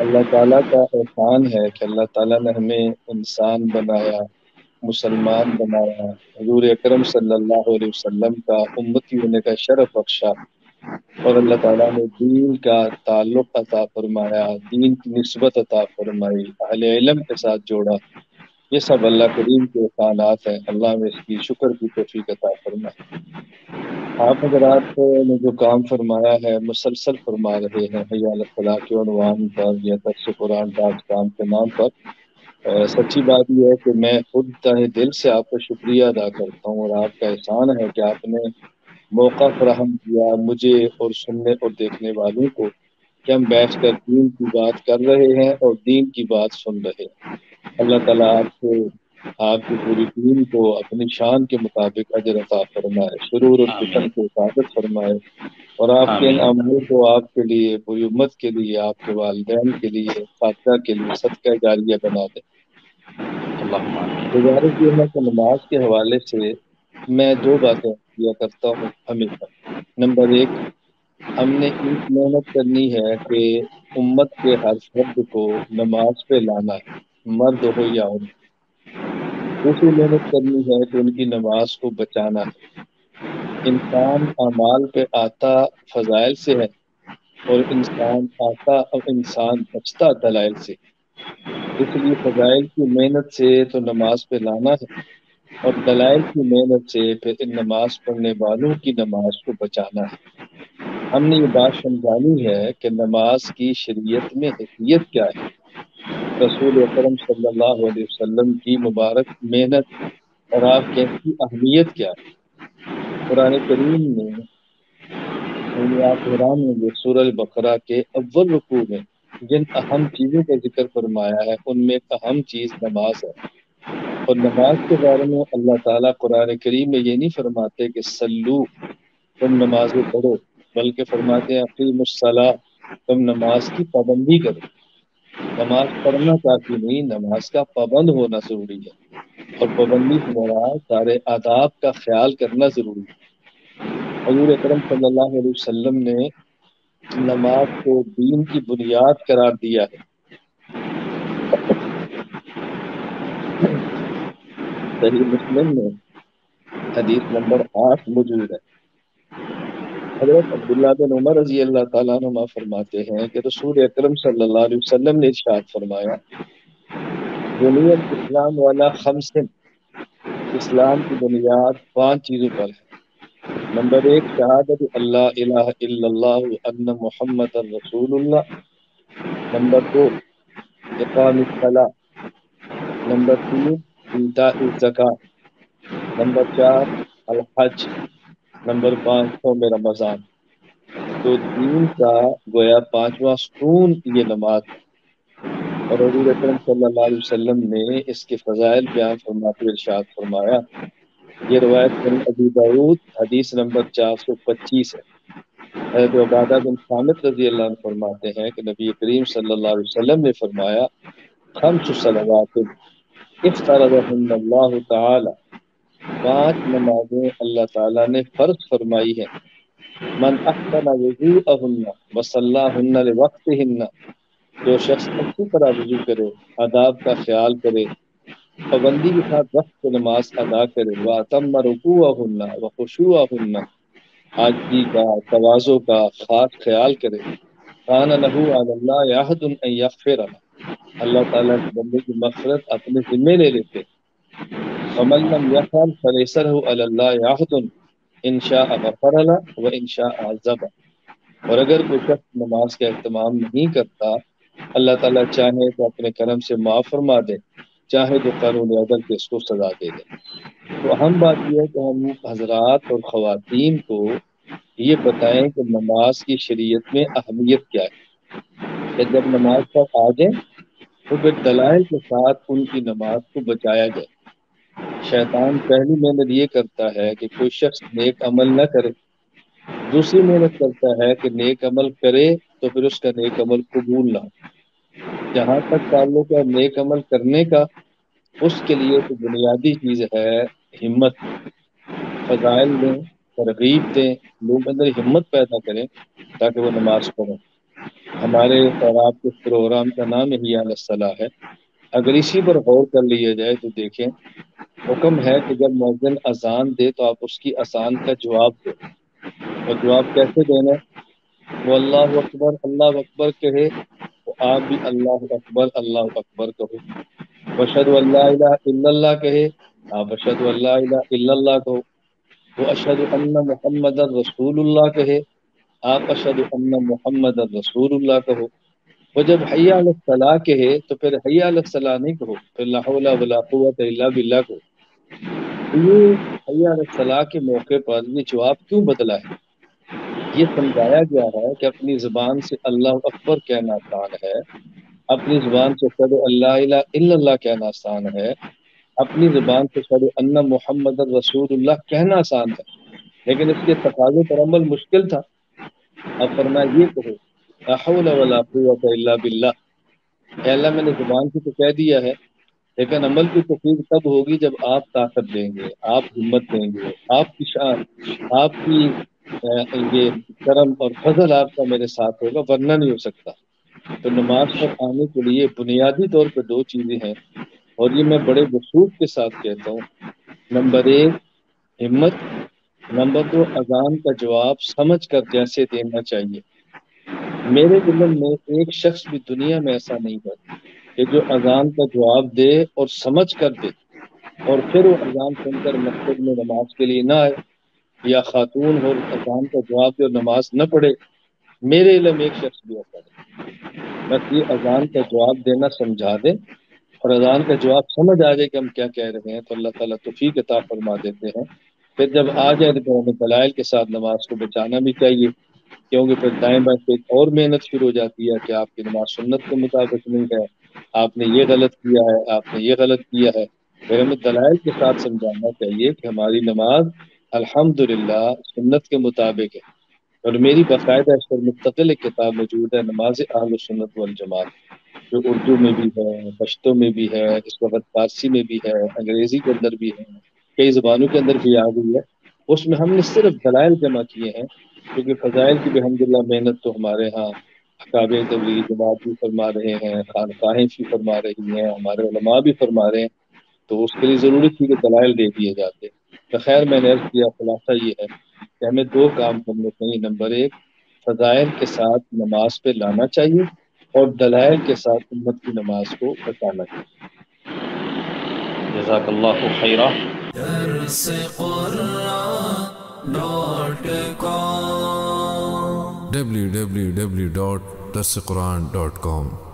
اللہ تعالیٰ کا احسان ہے کہ اللہ تعالیٰ نے ہمیں انسان بنایا، مسلمان بنایا، حضور اکرم صلی اللہ علیہ وسلم کا امتی ہونے کا شرف بخشا، اور اللہ تعالیٰ نے دین کا تعلق عطا فرمایا، دین کی نسبت عطا فرمائی، اہل علم کے ساتھ جوڑا۔ یہ سب اللہ کریم کے احسانات ہیں، اللہ میں اس کی شکر کی توفیق عطا فرمائے۔ آپ حضرات نے جو کام فرمایا ہے مسلسل فرما رہے ہیں، حی علی الفلاح کے عنوان پر یا درس قرآن ڈاٹ کام کے نام پر۔ سچی بات یہ ہے کہ میں خود تہ دل سے آپ کا شکریہ ادا کرتا ہوں، اور آپ کا احسان ہے کہ آپ نے موقع فراہم کیا مجھے اور سننے اور دیکھنے والوں کو کہ ہم بیٹھ کر دین کی بات کر رہے ہیں اور دین کی بات سن رہے ہیں۔ اللہ تعالیٰ آپ کو، آپ کی پوری ٹیم کو اپنی شان کے مطابق اجر عطا فرمائے، شرور اور فتن آمین سے حفاظت فرمائے، اور آپ کے ان آمین عملوں کو آپ کے لیے، پوری امت کے لیے، آپ کے والدین کے لیے، اساتذہ کے لیے صدقہ جاریہ بنا دے۔ اللہم آمین گزارش یہ ہے کہ نماز کے حوالے سے میں دو باتیں کیا کرتا ہوں ہمیشہ۔ نمبر ایک، ہم نے ایک محنت کرنی ہے کہ امت کے ہر فرد کو نماز پہ لانا ہے، مرد ہو یا عورت۔ دوسری محنت کرنی ہے کہ ان کی نماز کو بچانا ہے۔ انسان اعمال پہ آتا فضائل سے ہے، اور انسان بچتا دلائل سے۔ اس لیے فضائل کی محنت سے تو نماز پہ لانا ہے، اور دلائل کی محنت سے پھر ان نماز پڑھنے والوں کی نماز کو بچانا ہے۔ ہم نے یہ بات سمجھانی ہے کہ نماز کی شریعت میں حیثیت کیا ہے، رسول اکرم صلی اللہ علیہ وسلم کی مبارک محنت اور آپ کی اہمیت کیا ہے۔ قرآن کریم نے، یعنی آپ حیران ہوں گے، سورہ البقرہ کے اول رکوع میں جن اہم چیزوں کا ذکر فرمایا ہے ان میں ایک اہم چیز نماز ہے۔ اور نماز کے بارے میں اللہ تعالیٰ قرآن کریم میں یہ نہیں فرماتے کہ سلو، تم نمازیں پڑھو، بلکہ فرماتے ہیں اقیم الصلاۃ، تم نماز کی پابندی کرو۔ نماز پڑھنا کافی نہیں، نماز کا پابند ہونا ضروری ہے، اور پابندی سے مراد سارے آداب کا خیال کرنا ضروری ہے۔ حضور اکرم صلی اللہ علیہ وسلم نے نماز کو دین کی بنیاد قرار دیا ہے۔ صحیح مسلم میں حدیث نمبر 8 موجود ہے۔ حضرت عبداللہ بن عمر رضی اللہ تعالیٰ عنہ فرماتے ہیں کہ رسول اکرم صلی اللہ علیہ وسلم نے ارشاد فرمایا، بنی الاسلام والا خمس، اسلام کی بنیاد 5 چیزوں پر ہے۔ نمبر 1، شہادت اللہ الہ الا اللہ ان محمد رسول اللہ۔ نمبر 2، اقام الصلاۃ۔ نمبر 3، ایتاء الزکوٰۃ۔ نمبر 4، الحج۔ نمبر 5، صوم رمضان۔ تو دین کا گویا 5واں ستون یہ نماز ہے، اور حضور اکرم صلی اللہ علیہ وسلم نے اس کے فضائل بیان فرماتے ہوئے ارشاد فرمایا، یہ روایت سنن ابی داؤد حدیث نمبر 425 ہے۔ حضرت عبادہ بن صامت رضی اللہ عنہ فرماتے ہیں کہ نبی کریم صلی اللہ علیہ وسلم نے فرمایا، خمس صلوات افترضہن اللہ تعالی، 5 نمازیں اللہ تعالیٰ نے فرض فرمائی ہیں۔ من احسن وضوءہن وصلاہن لوقتہن، جو شخص اچھی طرح وضو کرے، آداب کا خیال کرے، پابندی کے ساتھ وقت پہ نماز ادا کرے، وَأَتَمَّ رُكُوعَهُنَّ وَخُشُوعَهُنَّ، عاجزی کا، تواضع کا خاص خیال کرے، كَانَ لَهُ عَلَى اللَّهِ عَهْدٌ أَن يَغْفِرَ لَهُ، اللہ تعالیٰ کے بندے کی مغفرت اپنے ذمے لے لیتے۔ وَمَن لَّمْ يَفْعَلْ فَلَيْسَ لَهُ عَلَى اللَّهِ عَهْدٌ إِن شَاءَ غَفَرَ لَهُ وَإِن شَاءَ عَذَّبَهُ، اور اگر کوئی شخص نماز کا اہتمام نہیں کرتا، اللہ تعالیٰ چاہے تو اپنے کرم سے معاف فرما دے، چاہے تو قانون عدل کے اس کو سزا دے دے۔ تو اہم بات یہ ہے کہ ہم حضرات اور خواتین کو یہ بتائیں کہ نماز کی شریعت میں اہمیت کیا ہے، کہ جب نماز پر آ جائیں تو پھر دلائل کے ساتھ ان کی نماز کو بچایا جائے۔ شیطان پہلی محنت یہ کرتا ہے کہ کوئی شخص نیک عمل نہ کرے، دوسری محنت کرتا ہے کہ نیک عمل کرے تو پھر اس کا نیک عمل قبول نہ ہو۔ جہاں تک تعلق ہے نیک عمل کرنے کا، اس کے لیے تو بنیادی چیز ہے ہمت۔ فضائل دیں، ترغیب دیں، لوگ اندر ہمت پیدا کریں تاکہ وہ نماز پڑھیں۔ ہمارے اور آپ کے پروگرام کا نام حی علی الصلاح ہے. اگر اسی پر غور کر لیا جائے تو دیکھیں، حکم ہے کہ جب مؤذن اذان دے تو آپ اس کی اذان کا جواب دیں. اور جواب کیسے دینا ہے؟ وہ اللہ اکبر کہے تو آپ بھی اللہ اکبر کہو. واشہد ان لا الہ الا اللہ کہے، آپ اشہد ان لا الہ الا اللہ کہو. وہ اشہد ان محمد رسول اللہ کہے، آپ اشہد ان محمد رسول اللہ کہو. وہ جب حی علی الصلاح کہے تو پھر حی علی الصلاح نہیں کہو، پھر لا حول ولا قوت الا باللہ کہو. تو یہ حی علی الصلاح کے موقع پر یہ جواب کیوں بدلا ہے؟ یہ سمجھایا گیا ہے کہ اپنی زبان سے اللہ اکبر کہنا آسان ہے، اپنی زبان سے اشہد ان لا الہ الا اللہ کہنا آسان ہے، اپنی زبان سے اشہد ان محمد رسول اللہ کہنا آسان ہے، لیکن اس کے تقاضے پر عمل مشکل تھا. اب فرمایا یہ کہو لا حول ولا قوت الا باللہ. اے اللہ میں نے زبان سے تو کہہ دیا ہے، لیکن عمل کی توفیق تب ہوگی جب آپ طاقت دیں گے، آپ ہمت دیں گے، آپ کی شان، آپ کی یہ کرم اور فضل آپ کا میرے ساتھ ہوگا، ورنہ نہیں ہو سکتا. تو نماز پر آنے کے لیے بنیادی طور پہ دو چیزیں ہیں، اور یہ میں بڑے وثوق کے ساتھ کہتا ہوں. نمبر ایک ہمت، نمبر دو اذان کا جواب سمجھ کر جیسے دینا چاہیے. میرے علم میں ایک شخص بھی دنیا میں ایسا نہیں ہے کہ جو اذان کا جواب دے اور سمجھ کر دے اور پھر وہ اذان سن کر مسجد میں نماز کے لیے نہ آئے، یا خاتون ہو اذان کا جواب دے اور نماز نہ پڑھے. میرے علم ایک شخص بھی ایسا نہیں. بس یہ اذان کا جواب دینا سمجھا دیں اور اذان کا جواب سمجھ آ جائے کہ ہم کیا کہہ رہے ہیں تو اللہ تعالیٰ توفیق عطا فرما دیتے ہیں. پھر جب آ جائے تو پھر ہمیں دلائل کے ساتھ نماز کو بچانا بھی چاہیے، کیونکہ پھر دائیں بائیں سے ایک اور محنت شروع ہو جاتی ہے کہ آپ کی نماز سنت کے مطابق نہیں ہے، آپ نے یہ غلط کیا ہے، آپ نے یہ غلط کیا ہے. پھر ہمیں دلائل کے ساتھ سمجھانا چاہیے کہ ہماری نماز الحمدللہ سنت کے مطابق ہے. اور میری باقاعدہ اس پر مستقل ایک کتاب موجود ہے، نماز اہل سنت والجماعت، جو اردو میں بھی ہے، پشتو میں بھی ہے، اس وقت فارسی میں بھی ہے، انگریزی کے اندر بھی ہے، کئی زبانوں کے اندر بھی آ گئی ہے. اس میں ہم نے صرف دلائل جمع کیے ہیں، کیونکہ فضائل کی الحمدللہ محنت تو ہمارے ہاں اکابر تبلیغی جماعت بھی فرما رہے ہیں، خانقاہیں بھی فرما رہی ہیں، ہمارے علماء بھی فرما رہے ہیں، تو اس کے لیے ضروری تھی کہ دلائل دے دیے جاتے. تو خیر میں نے عرض کیا، خلاصہ یہ ہے کہ ہمیں دو کام کرنے چاہیے. نمبر ایک فضائل کے ساتھ نماز پہ لانا چاہیے، اور دلائل کے ساتھ امت کی نماز کو بچانا چاہیے. جزاک اللہ خیرہ. درس قرآن .com www.darsequran.com